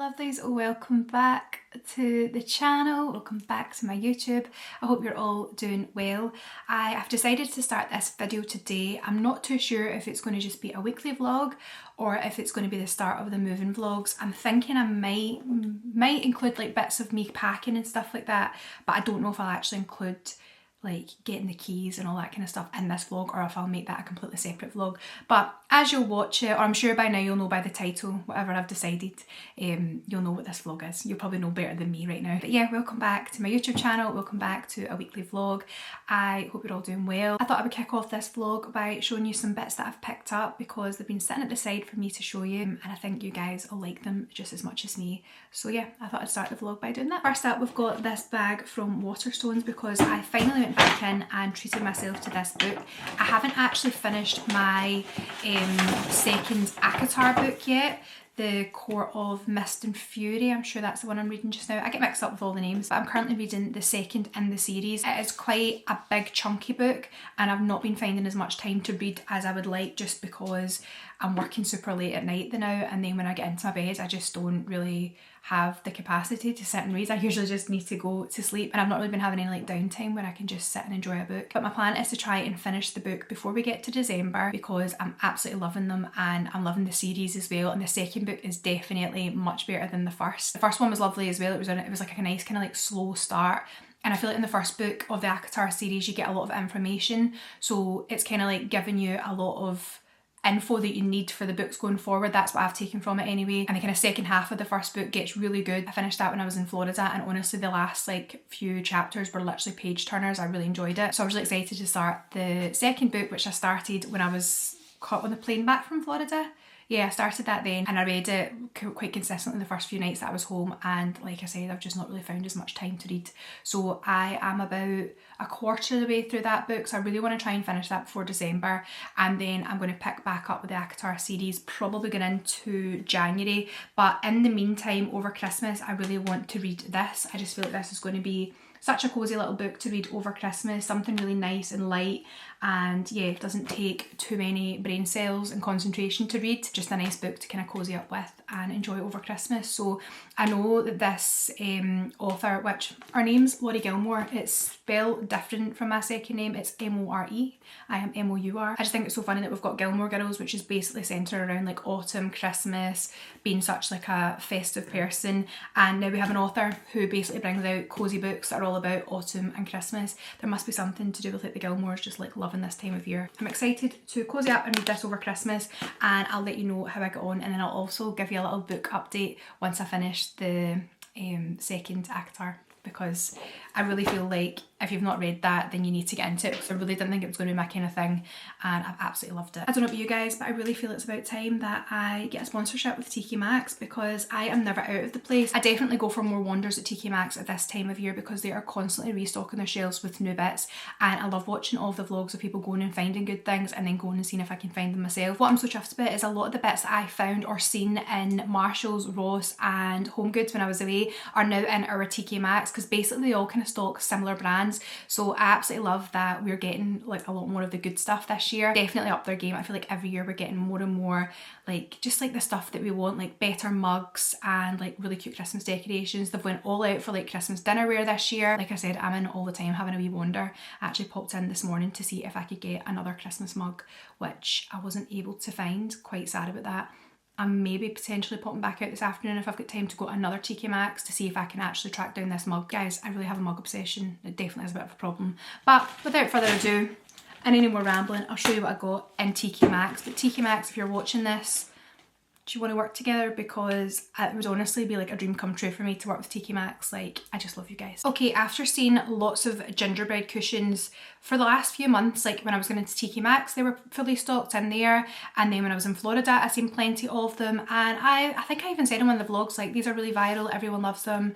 lovelies, welcome back to the channel, welcome back to my YouTube. I hope you're all doing well. I have decided to start this video today. I'm not too sure if it's going to just be a weekly vlog or if it's going to be the start of the moving vlogs. I'm thinking I might include like bits of me packing and stuff like that, but I don't know if I'll actually include like getting the keys and all that kind of stuff in this vlog, or if I'll make that a completely separate vlog. But as you'll watch it, or I'm sure by now you'll know by the title, whatever I've decided, you'll know what this vlog is. You'll probably know better than me right now. But yeah, welcome back to my YouTube channel, welcome back to a weekly vlog. I hope you're all doing well. I thought I would kick off this vlog by showing you some bits that I've picked up because they've been sitting at the side for me to show you, and I think you guys will like them just as much as me. So yeah, I thought I'd start the vlog by doing that. First up, we've got this bag from Waterstones because I finally went back in and treated myself to this book. I haven't actually finished my second ACOTAR book yet, The Court of Mist and Fury. I'm sure that's the one I'm reading just now. I get mixed up with all the names, but I'm currently reading the second in the series. It is quite a big chunky book and I've not been finding as much time to read as I would like, just because I'm working super late at night now, and then when I get into my bed I just don't really have the capacity to sit and read. I usually just need to go to sleep, and I've not really been having any like downtime where I can just sit and enjoy a book. But my plan is to try and finish the book before we get to December because I'm absolutely loving them and I'm loving the series as well, and the second book is definitely much better than the first. The first one was lovely as well. It was like a nice kind of like slow start. And I feel like in the first book of the ACOTAR series you get a lot of information, so it's kind of like giving you a lot of info that you need for the books going forward. That's what I've taken from it anyway. And the kind of second half of the first book gets really good. I finished that when I was in Florida, and honestly the last like few chapters were literally page turners. I really enjoyed it. So I was really excited to start the second book, which I started when I was caught on the plane back from Florida. Yeah, I started that then, and I read it quite consistently the first few nights that I was home, and like I said, I've just not really found as much time to read. So I am about a quarter of the way through that book, so I really want to try and finish that before December, and then I'm going to pick back up with the ACOTAR series probably going into January. But in the meantime, over Christmas, I really want to read this. I just feel like this is going to be such a cosy little book to read over Christmas, something really nice and light, and yeah, it doesn't take too many brain cells and concentration to read. Just a nice book to kind of cozy up with and enjoy over Christmas. So I know that this author, which her name's Laurie Gilmore, it's spelled different from my second name, it's M-O-R-E, I am M-O-U-R. I just think it's so funny that we've got Gilmore Girls, which is basically centred around like autumn, Christmas, being such like a festive person, and now we have an author who basically brings out cosy books that are all about autumn and Christmas. There must be something to do with like the Gilmores just like loving this time of year. I'm excited to cozy up and read this over Christmas, and I'll let you know how I get on, and then I'll also give you a little book update once I finish the second ACOTAR, because I really feel like if you've not read that then you need to get into it, because I really didn't think it was going to be my kind of thing, and I've absolutely loved it. I don't know about you guys, but I really feel it's about time that I get a sponsorship with TK Maxx, because I am never out of the place. I definitely go for more wanders at TK Maxx at this time of year because they are constantly restocking their shelves with new bits, and I love watching all of the vlogs of people going and finding good things and then going and seeing if I can find them myself. What I'm so chuffed about is a lot of the bits that I found or seen in Marshalls, Ross and Home Goods when I was away are now in our TK Maxx, because basically they all kind of stock similar brands. So I absolutely love that we're getting like a lot more of the good stuff this year. Definitely up their game. I feel like every year we're getting more and more like just like the stuff that we want, like better mugs and like really cute Christmas decorations. They've went all out for like Christmas dinnerware this year. Like I said, I'm in all the time having a wee wander. I actually popped in this morning to see if I could get another Christmas mug, which I wasn't able to find. Quite sad about that. I'm maybe potentially popping back out this afternoon if I've got time to go to another TK Maxx to see if I can actually track down this mug. Guys, I really have a mug obsession. It definitely is a bit of a problem. But without further ado, and any more rambling, I'll show you what I got in TK Maxx. But TK Maxx, if you're watching this, do you want to work together? Because it would honestly be like a dream come true for me to work with TK Maxx. Like, I just love you guys. Okay, after seeing lots of gingerbread cushions for the last few months, like when I was going into TK Maxx, they were fully stocked in there, and then when I was in Florida I seen plenty of them, and I think I even said in one of the vlogs like these are really viral, everyone loves them,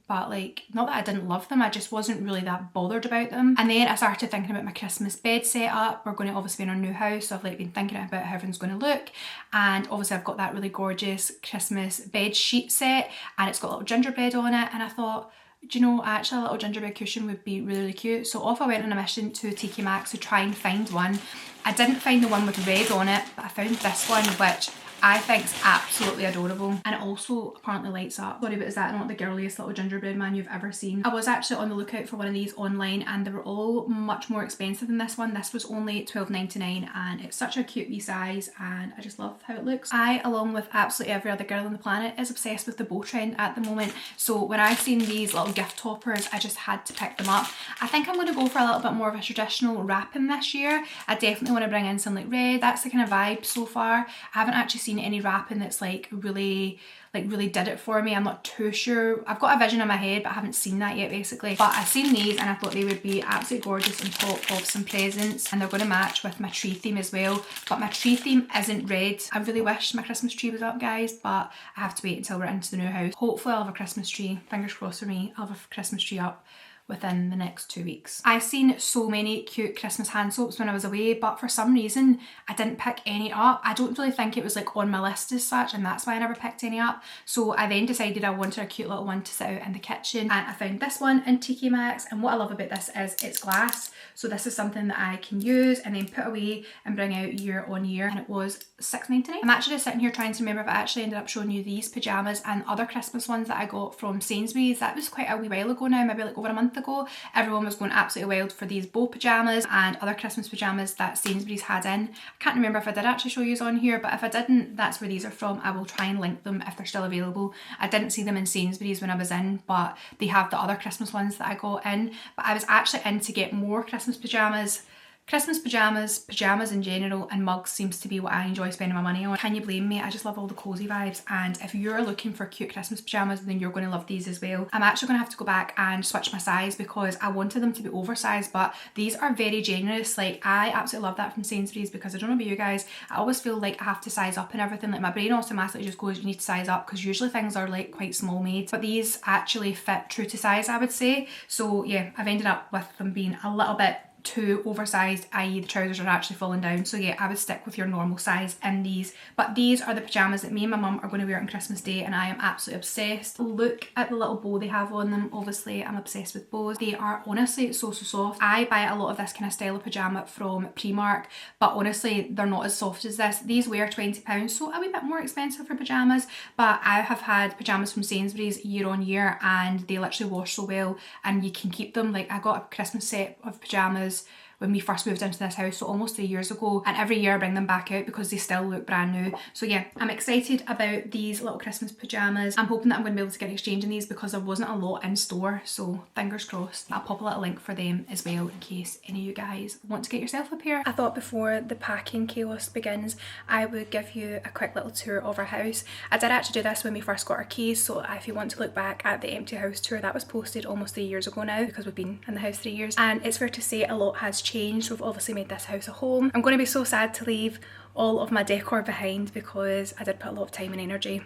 but like, not that I didn't love them, I just wasn't really that bothered about them. And then I started thinking about my Christmas bed setup. We're going to obviously be in our new house, so I've like been thinking about how everything's going to look, and obviously I've got that really gorgeous Christmas bed sheet set, and it's got a little gingerbread on it, and I thought, do you know, actually a little gingerbread cushion would be really, really cute. So off I went on a mission to TK Maxx to try and find one. I didn't find the one with red on it, but I found this one, which I think it's absolutely adorable, and it also apparently lights up. Sorry, but is that not the girliest little gingerbread man you've ever seen? I was actually on the lookout for one of these online, and they were all much more expensive than this one. This was only $12.99, and it's such a cute wee size, and I just love how it looks. I, along with absolutely every other girl on the planet, is obsessed with the bow trend at the moment. So when I've seen these little gift toppers, I just had to pick them up. I think I'm going to go for a little bit more of a traditional wrapping this year. I definitely want to bring in some like red. That's the kind of vibe so far. I haven't actually seen any wrapping that's like really did it for me. I'm not too sure. I've got a vision in my head, but I haven't seen that yet basically. But I've seen these and I thought they would be absolutely gorgeous on top of some presents, and they're going to match with my tree theme as well. But my tree theme isn't red. I really wish my Christmas tree was up, guys, but I have to wait until we're into the new house. Hopefully I'll have a Christmas tree, fingers crossed for me, I'll have a Christmas tree up within the next 2 weeks. I've seen so many cute Christmas hand soaps when I was away, but for some reason I didn't pick any up. I don't really think it was like on my list as such, and that's why I never picked any up. So I then decided I wanted a cute little one to sit out in the kitchen, and I found this one in TK Maxx. And what I love about this is it's glass, so this is something that I can use and then put away and bring out year on year, and it was $6.99. I'm actually just sitting here trying to remember if I actually ended up showing you these pyjamas and other Christmas ones that I got from Sainsbury's. That was quite a wee while ago now, maybe like over a month ago. Everyone was going absolutely wild for these bow pyjamas and other Christmas pyjamas that Sainsbury's had in. I can't remember if I did actually show you on here, but if I didn't, that's where these are from. I will try and link them if they're still available. I didn't see them in Sainsbury's when I was in, but they have the other Christmas ones that I got in. But I was actually in to get more Christmas pyjamas. Pyjamas in general, and mugs seems to be what I enjoy spending my money on. Can you blame me? I just love all the cozy vibes, and if you're looking for cute Christmas pyjamas, then you're going to love these as well. I'm actually going to have to go back and switch my size because I wanted them to be oversized, but these are very generous. Like, I absolutely love that from Sainsbury's, because I don't know about you guys, I always feel like I have to size up and everything. Like, my brain automatically just goes, you need to size up, because usually things are like quite small made, but these actually fit true to size, I would say. So yeah, I've ended up with them being a little bit too oversized, i.e. the trousers are actually falling down. So yeah, I would stick with your normal size in these. But these are the pyjamas that me and my mum are going to wear on Christmas Day, and I am absolutely obsessed. Look at the little bow they have on them. Obviously I'm obsessed with bows. They are honestly so soft. I buy a lot of this kind of style of pyjama from Primark, but honestly they're not as soft as this. These were £20, so a wee bit more expensive for pyjamas, but I have had pyjamas from Sainsbury's year on year and they literally wash so well, and you can keep them. Like, I got a Christmas set of pyjamas when we first moved into this house, so almost 3 years ago, and every year I bring them back out because they still look brand new. So yeah, I'm excited about these little Christmas pyjamas. I'm hoping that I'm going to be able to get an exchange in these because there wasn't a lot in store, so fingers crossed. I'll pop a little link for them as well in case any of you guys want to get yourself a pair. I thought before the packing chaos begins, I would give you a quick little tour of our house. I did actually do this when we first got our keys, so if you want to look back at the empty house tour, that was posted almost 3 years ago now, because we've been in the house 3 years, and it's fair to say a lot has changed. We've obviously made this house a home. I'm going to be so sad to leave all of my decor behind, because I did put a lot of time and energy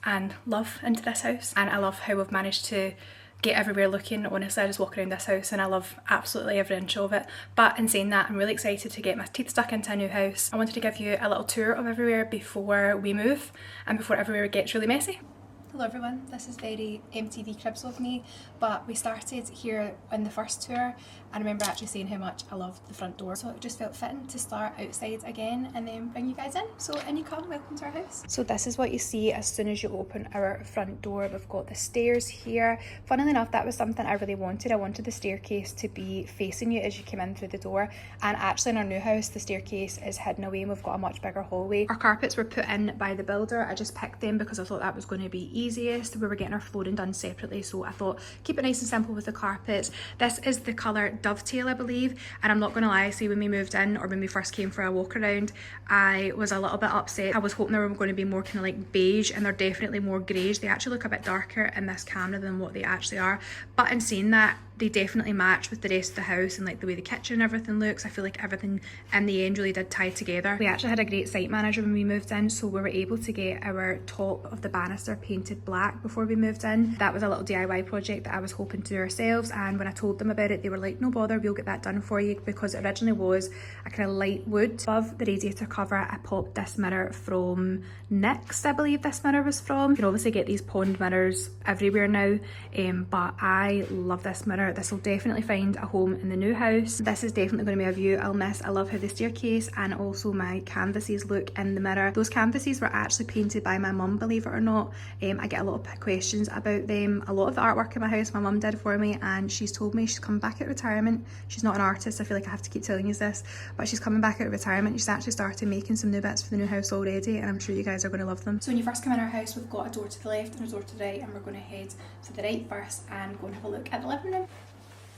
and love into this house, and I love how we've managed to get everywhere looking. Honestly, I just walk around this house and I love absolutely every inch of it. But in saying that, I'm really excited to get my teeth stuck into a new house. I wanted to give you a little tour of everywhere before we move and before everywhere gets really messy. Hello everyone, this is very MTV Cribs of me, but we started here in the first tour. I remember actually saying how much I loved the front door, so it just felt fitting to start outside again and then bring you guys in. So in you come, welcome to our house. So this is what you see as soon as you open our front door. We've got the stairs here. Funnily enough, that was something I really wanted. I wanted the staircase to be facing you as you came in through the door, and actually in our new house the staircase is hidden away and we've got a much bigger hallway. Our carpets were put in by the builder. I just picked them because I thought that was going to be easiest. We were getting our flooring done separately, so I thought keep it nice and simple with the carpets. This is the colour Dovetail, I believe, and I'm not going to lie, see, when we moved in or when we first came for a walk around, I was a little bit upset. I was hoping they were going to be more kind of like beige, and they're definitely more greyish. They actually look a bit darker in this camera than what they actually are, but in saying that, they definitely match with the rest of the house and like the way the kitchen and everything looks. I feel like everything in the end really did tie together. We actually had a great site manager when we moved in, so we were able to get our top of the banister painted black before we moved in. That was a little DIY project that I was hoping to do ourselves, and when I told them about it, they were like, no bother, we'll get that done for you, because it originally was a kind of light wood. Above the radiator cover, I popped this mirror from Maxx, I believe this mirror was from. You can obviously get these pond mirrors everywhere now, but I love this mirror. together. This will definitely find a home in the new house. This is definitely going to be a view I'll miss. I love how the staircase and also my canvases look in the mirror. Those canvases were actually painted by my mum, believe it or not. I get a lot of questions about them. A lot of the artwork in my house my mum did for me, and she's told me she's come back at retirement. She's not an artist, I feel like I have to keep telling you this, but she's coming back out of retirement. She's actually started making some new bits for the new house already, and I'm sure you guys are going to love them. So when you first come in our house, we've got a door to the left and a door to the right, and we're going to head to the right first and go and have a look at the living room.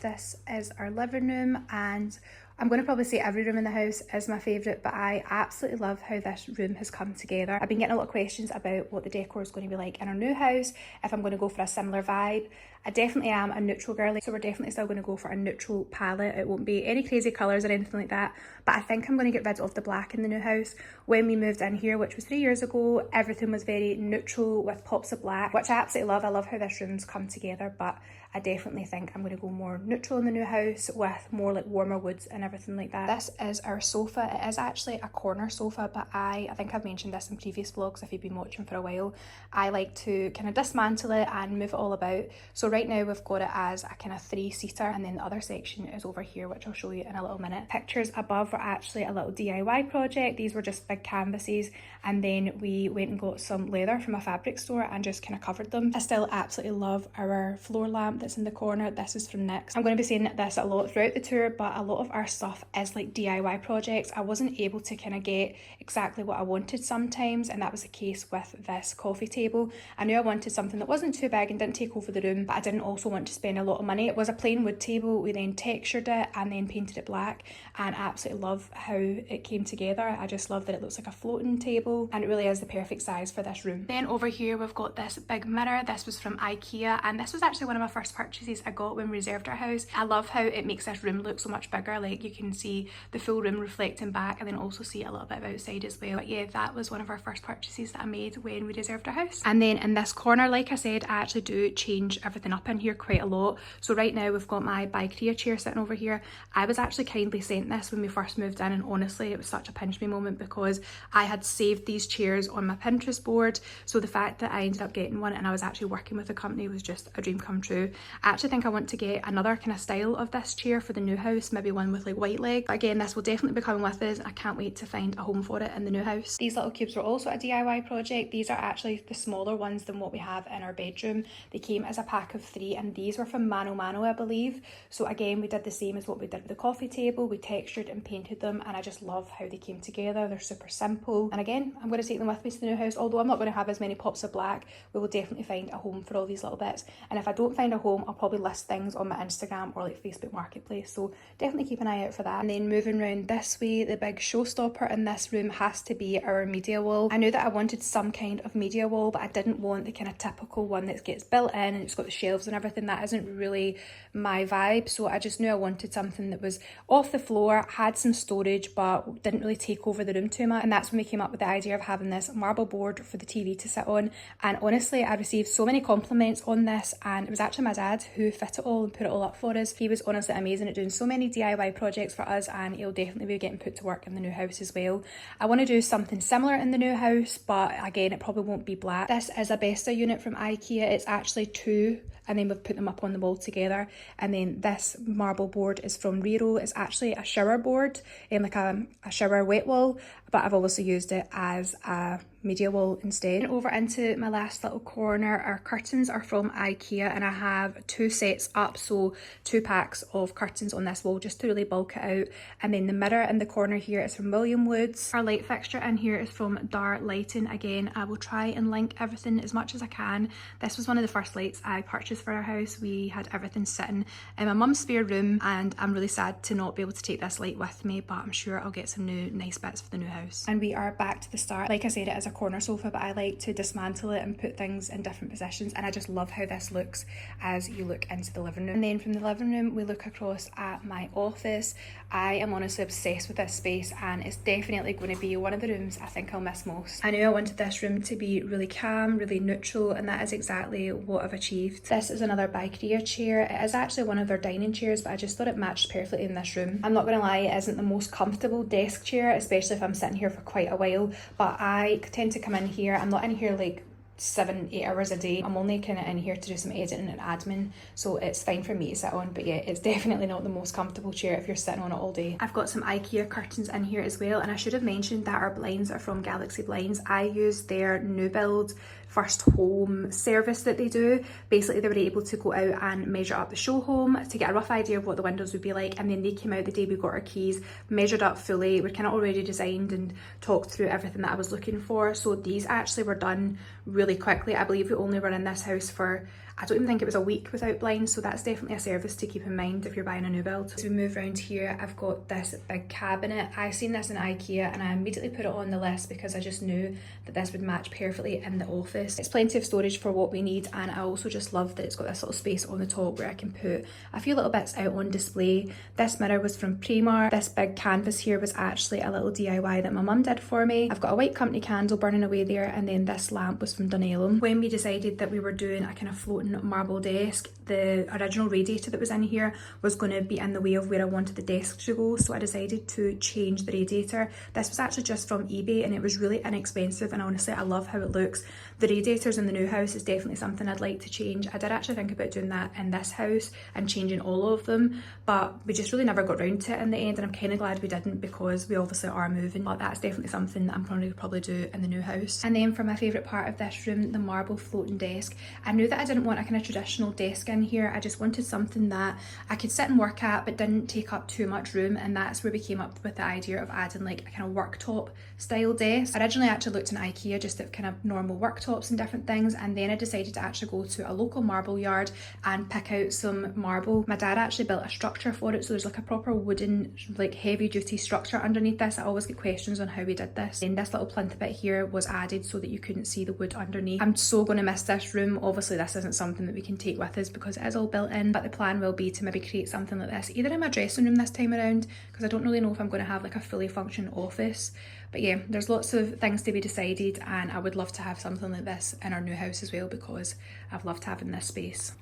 This is our living room, and I'm going to probably say every room in the house is my favourite, but I absolutely love how this room has come together. I've been getting a lot of questions about what the decor is going to be like in our new house, if I'm going to go for a similar vibe. I definitely am a neutral girly, so we're definitely still going to go for a neutral palette. It won't be any crazy colours or anything like that, but I think I'm going to get rid of the black in the new house. When we moved in here, which was 3 years ago, everything was very neutral with pops of black, which I absolutely love. I love how this room's come together, but I definitely think I'm going to go more neutral in the new house with more like warmer woods and everything like that. This is our sofa. It is actually a corner sofa, but I think I've mentioned this in previous vlogs if you've been watching for a while. I like to kind of dismantle it and move it all about. So right now we've got it as a kind of 3-seater, and then the other section is over here, which I'll show you in a little minute. Pictures above were actually a little DIY project. These were just big canvases, and then we went and got some leather from a fabric store and just kind of covered them. I still absolutely love our floor lamp that's in the corner. This is from Maxx. I'm going to be saying this a lot throughout the tour, but a lot of our stuff is like DIY projects. I wasn't able to kind of get exactly what I wanted sometimes, and that was the case with this coffee table. I knew I wanted something that wasn't too big and didn't take over the room, but I didn't also want to spend a lot of money. It was a plain wood table. We then textured it and then painted it black, and I absolutely love how it came together. I just love that it looks like a floating table, and it really is the perfect size for this room. Then over here we've got this big mirror. This was from IKEA, and this was actually one of my first purchases I got when we reserved our house. I love how it makes this room look so much bigger. Like, you can see the full room reflecting back and then also see a little bit of outside as well. But yeah, that was one of our first purchases that I made when we reserved our house. And then in this corner, like I said, I actually do change everything up in here quite a lot. So right now we've got my by Korea chair sitting over here. I was actually kindly sent this when we first moved in, and honestly it was such a pinch me moment because I had saved these chairs on my Pinterest board. So the fact that I ended up getting one and I was actually working with a company was just a dream come true. I actually think I want to get another kind of style of this chair for the new house, maybe one with like white leg. But again, this will definitely be coming with us, and I can't wait to find a home for it in the new house. These little cubes were also a DIY project. These are actually the smaller ones than what we have in our bedroom. They came as a pack of 3, and these were from Mano Mano, I believe. So again, we did the same as what we did with the coffee table. We textured and painted them, and I just love how they came together. They're super simple, and again, I'm going to take them with me to the new house. Although I'm not going to have as many pops of black, we will definitely find a home for all these little bits. And if I don't find a home, I'll probably list things on my Instagram or like Facebook Marketplace, so definitely keep an eye out for that. And then moving around this way, the big showstopper in this room has to be our media wall. I knew that I wanted some kind of media wall, but I didn't want the kind of typical one that gets built in and it's got the shelves and everything. That isn't really my vibe, so I just knew I wanted something that was off the floor, had some storage, but didn't really take over the room too much. And that's when we came up with the idea of having this marble board for the TV to sit on. And honestly, I received so many compliments on this, and it was actually my dad who fit it all and put it all up for us. He was honestly amazing at doing so many DIY projects for us, and he'll definitely be getting put to work in the new house as well. I want to do something similar in the new house, but again, it probably won't be black. This is a Besta unit from IKEA. It's actually 2, and then we've put them up on the wall together. And then this marble board is from Rero. It's actually a shower board, like a shower wet wall, but I've obviously used it as a media wall instead. And over into my last little corner, our curtains are from IKEA, and I have 2 sets up, so 2 packs of curtains on this wall just to really bulk it out. And then the mirror in the corner here is from William Woods. Our light fixture in here is from Dar Lighting. Again, I will try and link everything as much as I can. This was one of the first lights I purchased for our house. We had everything sitting in my mum's spare room, and I'm really sad to not be able to take this light with me, but I'm sure I'll get some new nice bits for the new house. And we are back to the start. Like I said, it is a corner sofa, but I like to dismantle it and put things in different positions, and I just love how this looks as you look into the living room. And then from the living room we look across at my office. I am honestly obsessed with this space, and it's definitely going to be one of the rooms I think I'll miss most. I knew I wanted this room to be really calm, really neutral, and that is exactly what I've achieved. This is another by Korea chair. It is actually one of their dining chairs, but I just thought it matched perfectly in this room. I'm not going to lie, it isn't the most comfortable desk chair, especially if I'm sitting here for quite a while, but I tend to come in here. I'm not in here like 7-8 hours a day. I'm only kind of in here to do some editing and admin, so it's fine for me to sit on, but yeah, it's definitely not the most comfortable chair if you're sitting on it all day. I've got some IKEA curtains in here as well, and I should have mentioned that our blinds are from Galaxy Blinds. I use their new build first home service that they do. Basically, they were able to go out and measure up the show home to get a rough idea of what the windows would be like, and then they came out the day we got our keys, measured up fully. We're kind of already designed and talked through everything that I was looking for, so these actually were done really quickly. I believe we only were in this house for, I don't even think it was a week without blinds, so that's definitely a service to keep in mind if you're buying a new build. As we move around here, I've got this big cabinet. I seen this in IKEA and I immediately put it on the list because I just knew that this would match perfectly in the office. It's plenty of storage for what we need, and I also just love that it's got this little space on the top where I can put a few little bits out on display. This mirror was from Primark. This big canvas here was actually a little DIY that my mum did for me. I've got a white company candle burning away there, and then this lamp was from Dunelm. When we decided that we were doing a kind of floating marble desk, the original radiator that was in here was going to be in the way of where I wanted the desk to go, so I decided to change the radiator. This was actually just from eBay and it was really inexpensive, and honestly I love how it looks. The radiators in the new house is definitely something I'd like to change. I did actually think about doing that in this house and changing all of them, but we just really never got round to it in the end, and I'm kind of glad we didn't because we obviously are moving, but that's definitely something that I'm probably do in the new house. And then for my favourite part of this room, the marble floating desk, I knew that I didn't want a kind of traditional desk in here. I just wanted something that I could sit and work at but didn't take up too much room, and that's where we came up with the idea of adding like a kind of worktop style desk. I originally actually looked in IKEA just at kind of normal worktops and different things, and then I decided to actually go to a local marble yard and pick out some marble. My dad actually built a structure for it, so there's like a proper wooden like heavy duty structure underneath this. I always get questions on how we did this. And this little plinth bit here was added so that you couldn't see the wood underneath. I'm so going to miss this room. Obviously this isn't something that we can take with us because it is all built in, but the plan will be to maybe create something like this either in my dressing room this time around, because I don't really know if I'm going to have like a fully functioning office. But yeah, there's lots of things to be decided, and I would love to have something like this in our new house as well because I've loved having this space.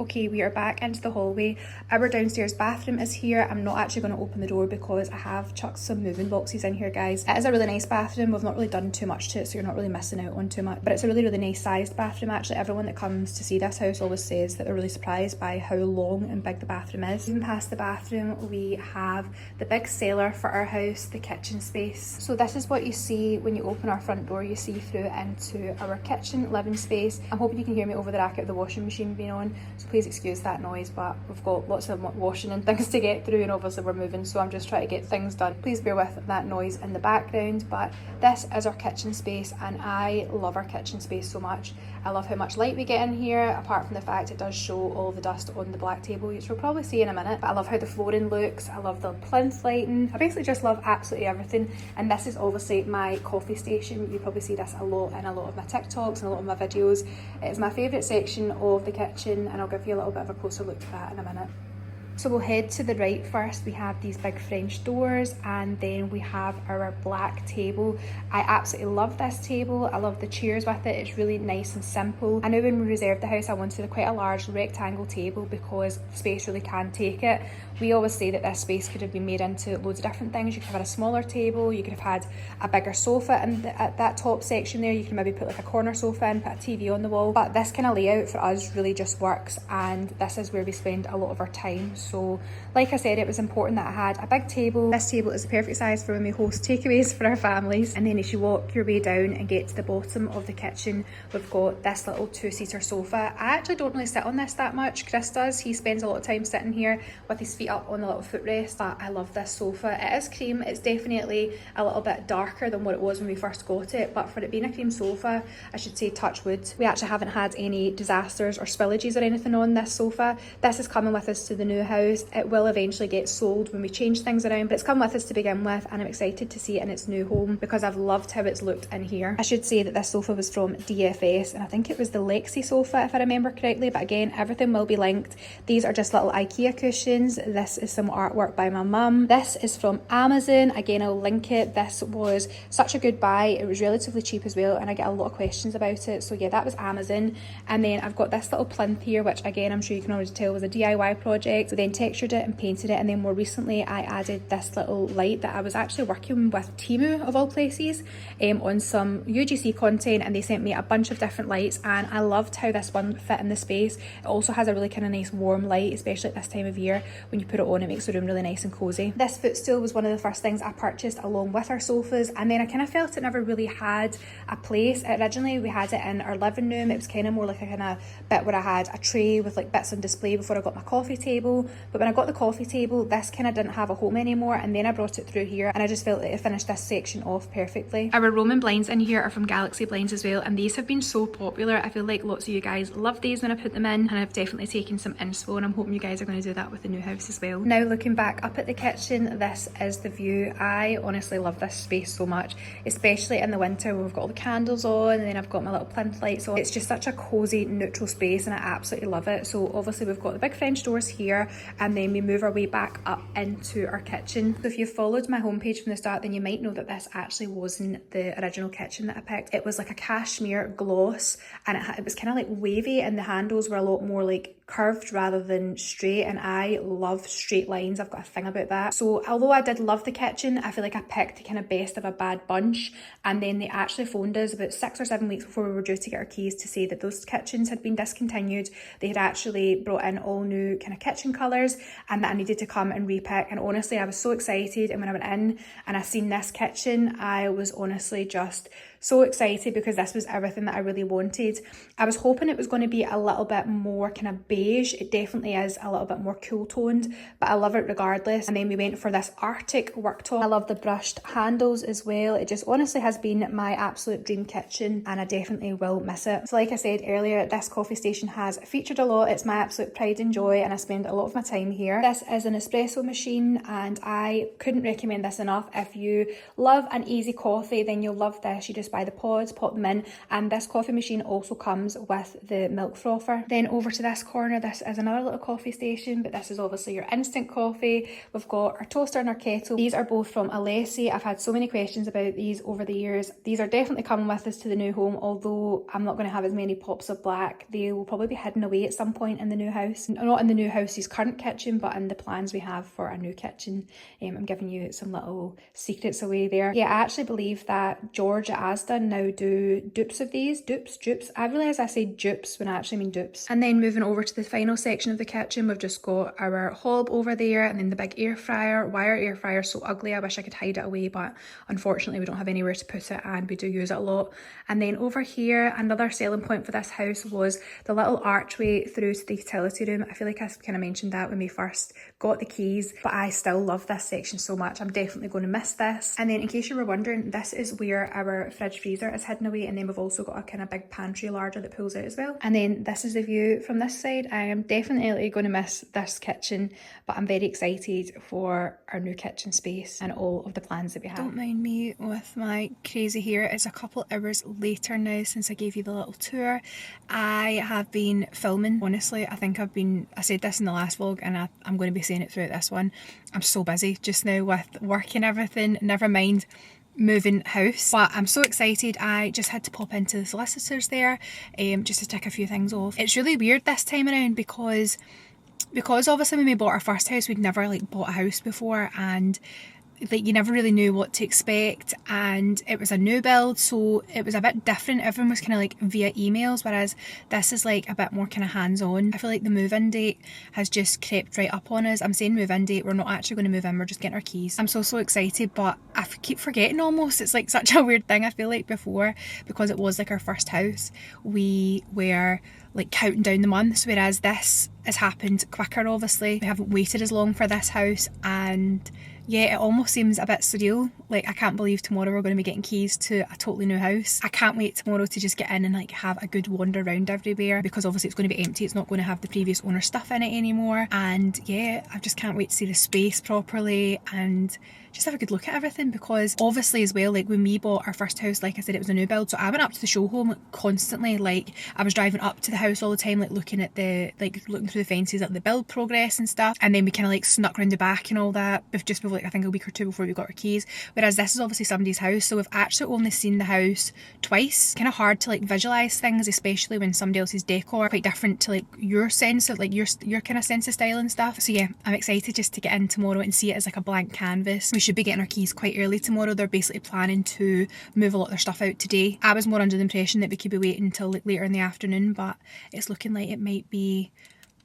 Okay, we are back into the hallway. Our downstairs bathroom is here. I'm not actually going to open the door because I have chucked some moving boxes in here, guys. It is a really nice bathroom. We've not really done too much to it, so you're not really missing out on too much. But it's a really, really nice sized bathroom. Actually, everyone that comes to see this house always says that they're really surprised by how long and big the bathroom is. Even past the bathroom, we have the big cellar for our house, the kitchen space. So this is what you see when you open our front door. You see through into our kitchen living space. I'm hoping you can hear me over the racket of the washing machine being on. So please excuse that noise, but we've got lots of washing and things to get through, and obviously we're moving, so I'm just trying to get things done. Please bear with that noise in the background, but this is our kitchen space, and I love our kitchen space so much. I love how much light we get in here, apart from the fact it does show all the dust on the black table, which we'll probably see in a minute. But I love how the flooring looks. I love the plinth lighting. I basically just love absolutely everything. And this is obviously my coffee station. You probably see this a lot in a lot of my TikToks and a lot of my videos. It's my favourite section of the kitchen, and I'll give you a little bit of a closer look at that in a minute. So we'll head to the right first. We have these big French doors, and then we have our black table. I absolutely love this table. I love the chairs with it. It's really nice and simple. I know when we reserved the house I wanted quite a large rectangle table because the space really can take it. We always say that this space could have been made into loads of different things. You could have had a smaller table, you could have had a bigger sofa at that top section there. You can maybe put like a corner sofa and put a TV on the wall. But this kind of layout for us really just works, and this is where we spend a lot of our time. So like I said, it was important that I had a big table. This table is the perfect size for when we host takeaways for our families. And then as you walk your way down and get to the bottom of the kitchen, we've got this little two-seater sofa. I actually don't really sit on this that much. Chris does. He spends a lot of time sitting here with his feet up on the little footrest. But I love this sofa. It is cream. It's definitely a little bit darker than what it was when we first got it, but for it being a cream sofa, I should say touch wood, we actually haven't had any disasters or spillages or anything on this sofa. This is coming with us to the new house. It will eventually get sold when we change things around, but it's come with us to begin with, and I'm excited to see it in its new home because I've loved how it's looked in here. I should say that this sofa was from DFS, and I think it was the Lexi sofa if I remember correctly, but again, everything will be linked. These are just little IKEA cushions. This is some artwork by my mum. This is from Amazon. Again, I'll link it. This was such a good buy. It was relatively cheap as well, and I get a lot of questions about it. So yeah, that was Amazon. And then I've got this little plinth here, which again, I'm sure you can already tell was a DIY project. then textured it and painted it, and then more recently I added this little light that I was actually working with Temu of all places on some UGC content, and they sent me a bunch of different lights, and I loved how this one fit in the space. It also has a really kind of nice warm light, especially at this time of year. When you put it on, it makes the room really nice and cozy. This footstool was one of the first things I purchased along with our sofas, and then I kind of felt it never really had a place. Originally we had it in our living room. It was kind of more like a kind of bit where I had a tray with like bits on display before I got my coffee table, but when I got the coffee table, this kind of didn't have a home anymore, and then I brought it through here, and I just felt that it finished this section off perfectly. Our Roman blinds in here are from Galaxy Blinds as well, and these have been so popular. I feel like lots of you guys love these when I put them in, and I've definitely taken some inspo, and I'm hoping you guys are going to do that with the new house as well. Now looking back up at the kitchen, this is the view. I honestly love this space so much, especially in the winter where we've got all the candles on, and then I've got my little plinth lights on. It's just such a cozy neutral space, and I absolutely love it. So obviously we've got the big French doors here, and then we move our way back up into our kitchen. So if you've followed my homepage from the start, then you might know that this actually wasn't the original kitchen that I picked. It was like a cashmere gloss, and it was kind of like wavy, and the handles were a lot more like curved rather than straight, and I love straight lines. I've got a thing about that. So although I did love the kitchen, I feel like I picked the kind of best of a bad bunch, and then they actually phoned us about 6 or 7 weeks before we were due to get our keys to say that those kitchens had been discontinued. They had actually brought in all new kind of kitchen colours, and that I needed to come and repick. And honestly, I was so excited, and when I went in and I seen this kitchen, I was honestly just so excited, because this was everything that I really wanted. I was hoping it was going to be a little bit more kind of beige. It definitely is a little bit more cool toned, but I love it regardless. And then we went for this Arctic worktop. I love the brushed handles as well. It just honestly has been my absolute dream kitchen, and I definitely will miss it. So like I said earlier, this coffee station has featured a lot. It's my absolute pride and joy, and I spend a lot of my time here. This is an espresso machine, and I couldn't recommend this enough. If you love an easy coffee, then you'll love this. You just buy the pods, pop them in, and this coffee machine also comes with the milk frother. Then over to this corner, this is another little coffee station, but this is obviously your instant coffee. We've got our toaster and our kettle. These are both from Alessi. I've had so many questions about these over the years. These are definitely coming with us to the new home, although I'm not going to have as many pops of black. They will probably be hidden away at some point in the new house. Not in the new house's current kitchen, but in the plans we have for our new kitchen. I'm giving you some little secrets away there. Yeah, I actually believe that George at Asda now do dupes of these. Dupes. I realise I say dupes when I actually mean dupes. And then moving over to the final section of the kitchen, we've just got our hob over there, and then the big air fryer. Why our air fryer is so ugly, I wish I could hide it away, but unfortunately we don't have anywhere to put it, and we do use it a lot. And then over here, another selling point for this house was the little archway through to the utility room. I feel like I kind of mentioned that when we first got the keys, but I still love this section so much. I'm definitely going to miss this. And then in case you were wondering, this is where our fridge freezer is hidden away, and then we've also got a kind of big pantry larder that pulls out as well. And then this is the view from this side. I am definitely going to miss this kitchen, but I'm very excited for our new kitchen space and all of the plans that we have. Don't mind me with my crazy hair. It's a couple hours later now since I gave you the little tour. I have been filming. Honestly, I think I said this in the last vlog, and I'm going to be saying it throughout this one. I'm so busy just now with work and everything, never mind moving house, but I'm so excited. I just had to pop into the solicitors there just to tick a few things off. It's really weird this time around because obviously when we bought our first house, we'd never like bought a house before, and like you never really knew what to expect, and it was a new build, so it was a bit different. Everyone was kind of like via emails, whereas this is like a bit more kind of hands-on. I feel like the move-in date has just crept right up on us. I'm saying move-in date, we're not actually going to move in, we're just getting our keys. I'm so excited, but I keep forgetting almost. It's like such a weird thing. I feel like before, because it was like our first house, we were like counting down the months, whereas this has happened quicker. Obviously we haven't waited as long for this house, and yeah, it almost seems a bit surreal. Like I can't believe tomorrow we're going to be getting keys to a totally new house. I can't wait tomorrow to just get in and like have a good wander around everywhere, because obviously it's going to be empty. It's not going to have the previous owner's stuff in it anymore, and yeah, I just can't wait to see the space properly and just have a good look at everything, because obviously as well, like when we bought our first house, like I said, it was a new build, so I went up to the show home constantly. Like I was driving up to the house all the time, like looking at the, like looking through the fences at the build progress and stuff, and then we kind of like snuck round the back and all that just before, like I think a week or two before we got our keys. Whereas this is obviously somebody's house, so we've actually only seen the house twice. Kind of hard to like visualise things, especially when somebody else's decor quite different to like your sense of like your kind of sense of style and stuff. So yeah, I'm excited just to get in tomorrow and see it as like a blank canvas. We should be getting our keys quite early tomorrow. They're basically planning to move a lot of their stuff out today. I was more under the impression that we could be waiting until like later in the afternoon, but it's looking like it might be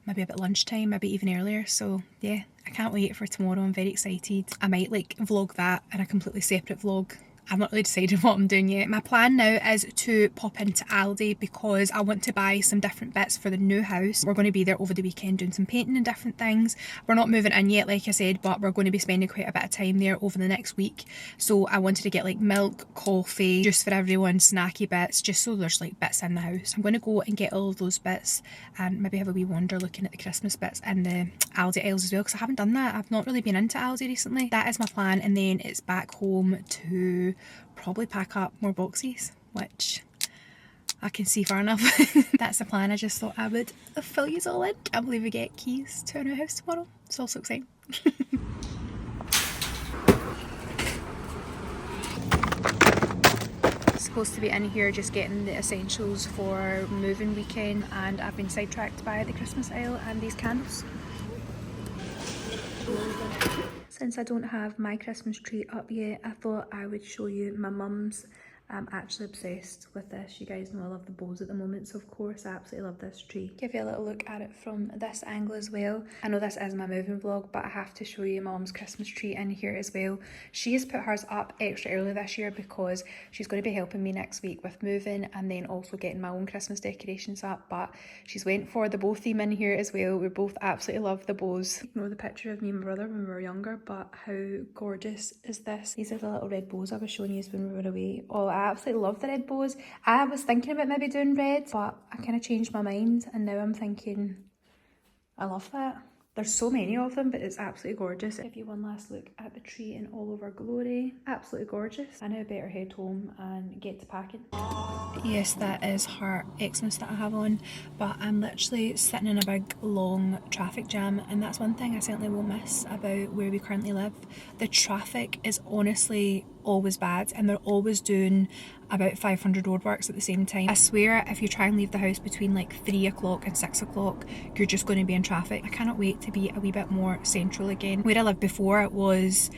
maybe a bit lunchtime, maybe even earlier. So yeah, I can't wait for tomorrow. I'm very excited. I might like vlog that in a completely separate vlog. I've not really decided what I'm doing yet. My plan now is to pop into Aldi because I want to buy some different bits for the new house. We're going to be there over the weekend doing some painting and different things. We're not moving in yet, like I said, but we're going to be spending quite a bit of time there over the next week. So I wanted to get like milk, coffee, juice for everyone, snacky bits, just so there's like bits in the house. I'm going to go and get all of those bits and maybe have a wee wander looking at the Christmas bits in the Aldi aisles as well, because I haven't done that. I've not really been into Aldi recently. That is my plan, and then it's back home to probably pack up more boxes, which I can see far enough. That's the plan. I just thought I would fill you all in. Can't believe we get keys to our new house tomorrow. It's all so exciting. Supposed to be in here just getting the essentials for moving weekend, and I've been sidetracked by the Christmas aisle and these candles. Since I don't have my Christmas tree up yet, I thought I would show you my mum's. I'm actually obsessed with this. You guys know I love the bows at the moment, so of course I absolutely love this tree. Give you a little look at it from this angle as well. I know this is my moving vlog, but I have to show you my mum's Christmas tree in here as well. She has put hers up extra early this year because she's going to be helping me next week with moving and then also getting my own Christmas decorations up, but she's went for the bow theme in here as well. We both absolutely love the bows. Ignore the picture of me and my brother when we were younger, but how gorgeous is this? These are the little red bows I was showing you when we were away. Oh, I absolutely love the red bows. I was thinking about maybe doing red, but I kind of changed my mind and now I'm thinking I love that. There's so many of them, but it's absolutely gorgeous. Give you one last look at the tree in all of our glory. Absolutely gorgeous. I now better head home and get to packing. Yes, that is her Xmas that I have on, but I'm literally sitting in a big long traffic jam, and that's one thing I certainly will miss about where we currently live. The traffic is honestly always bad, and they're always doing about 500 roadworks at the same time. I swear if you try and leave the house between like 3 o'clock and 6 o'clock, you're just going to be in traffic. I cannot wait to be a wee bit more central again. Where I lived before, it was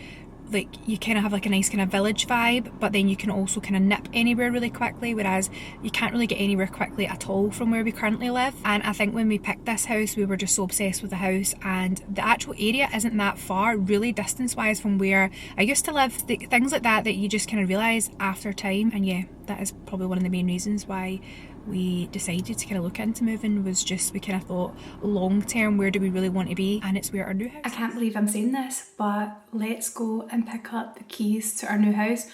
like you kind of have like a nice kind of village vibe, but then you can also kind of nip anywhere really quickly, whereas you can't really get anywhere quickly at all from where we currently live. And I think when we picked this house, we were just so obsessed with the house, and the actual area isn't that far really distance wise from where I used to live. Things like that you just kind of realise after time. And yeah, that is probably one of the main reasons why we decided to kind of look into moving, was just we kind of thought long term, where do we really want to be, and it's where our new house is. I can't believe I'm saying this, but let's go and pick up the keys to our new house.